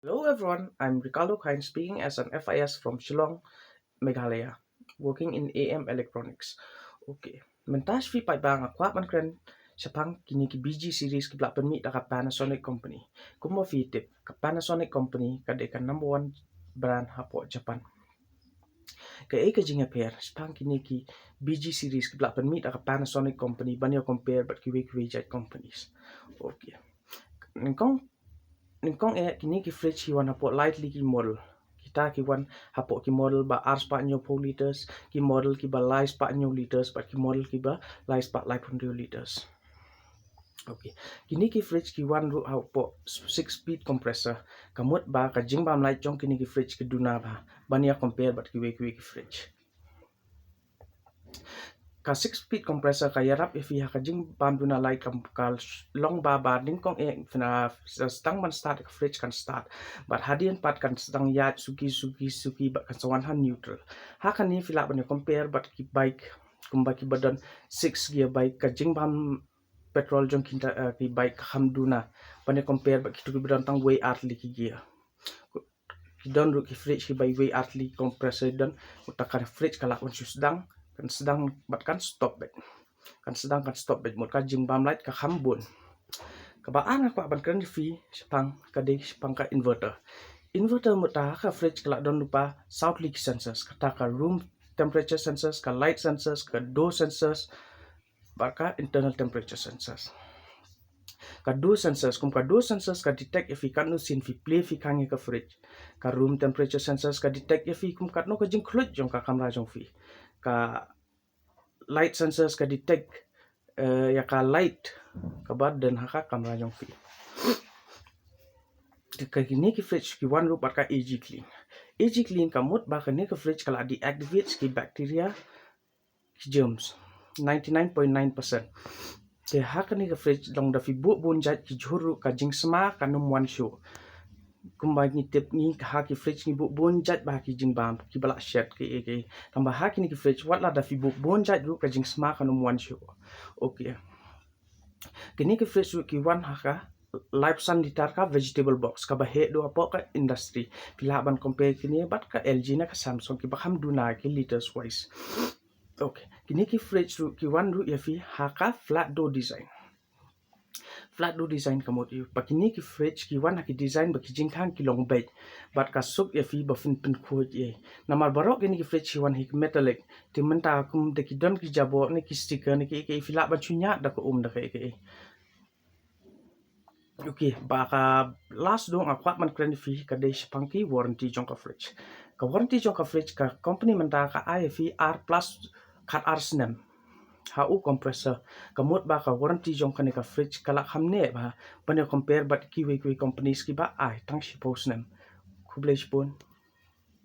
Hello everyone, I'm Ricardo Kine speaking as an FIS from Shillong, Meghalaya, working in AM Electronics. Okay, mentas fi pai bang akwa man kren sapang kini ki BG series ki black mi da ka Panasonic company. Kumo fi tip ka Panasonic company ka de ka number one brand hapo Japan. Ka e ka jinga pair sapang kini ki BG series ki black mi da ka Panasonic company banyo compare but ki we jet companies. Okay. Ningkong Ningkong kini ki fridge ki wan hapo lightly ki model. Kita ki wan hapo ki model ba ars pa nyo po liters, ki model ki ba lais pa nyo liters, but ki model ki ba lais pa lai pun liters. Okay. Kini ki fridge ki wan ru hapo 6-speed compressor. Kamut ba ka jing bam light jong kini ki fridge ki duna ba. Bania compare but ki ki fridge. Ka 6-speed compressor ka yarap if ya ka jing bam duna light ka long ba ding kong fina stang man start ka fridge kan start but hadian pat kan stang ya suki but kan sawan han neutral ha kan ni fila ban compare but ki bike kumba ki badan 6 gear bike ka jing bam petrol jong ki bike ham duna ban compare but ki tu badan tang way artli ki gear ki don ru ki fridge ki by way artli compressor don utakan fridge kala on sedang but kan stop bet kan sedang kan stop bet mut ka jing bam light ka hambun ka ba ang ka ban kan fi sepang ka de sepang ka inverter muta ka fridge kala don lupa south leak sensors kata ka room temperature sensors ka light sensors ka door sensors baka internal temperature sensors ka door sensors ka detect if ikan no sin fi play fi kange ka fridge ka room temperature sensors ka detect if ikum kat no ka jing khlut jong ka kamera jong fi ka light sensors ka detect ya ka light ka bad dan haka kamera jong fi ka kini ki fridge ki one root ka AG clean ka mut ba ka ni ka fridge kala deactivates ki bacteria ki germs 99.9%. Te haka ni ka fridge dong da fi bu bunjat ki juru ka jing sma ka num one show kumba ni tip ni ha ki fridge ni bu bunjat ba ki jing bam ki bala shed ki tambah ha ki ni ki fridge wat la da fi bu bunjat ru ka jing sma ka num one show. Okay, kini ki fridge ru ki one haka live sun ditar ka vegetable box ka bahe do apo ka industry pila ban compare kini bat ka LG na ka Samsung ki bakam duna ki liters wise. Okay, kini ki fridge ru ki one ru ya fi haka flat door design kamot yu pakini ki fridge ki one ki design ba ki jingkang ki long bed bat ka sup ya fi ba fin pin khoj ye namar barok kini ki fridge ki one hik metallic ti menta kum de ki don ki jabo ni ki sticker ni ki fila ba chunya da ko da ke okay ba ka last dong akwat man kren fi ka de spanky warranty jong ka fridge ka company menta ka IFE R plus kat R snem HU compressor kamut ba ka warranty jong ka ni ka fridge kala hamne ba banya compare but ki companies ki ba ai tang shi post nem kuble spon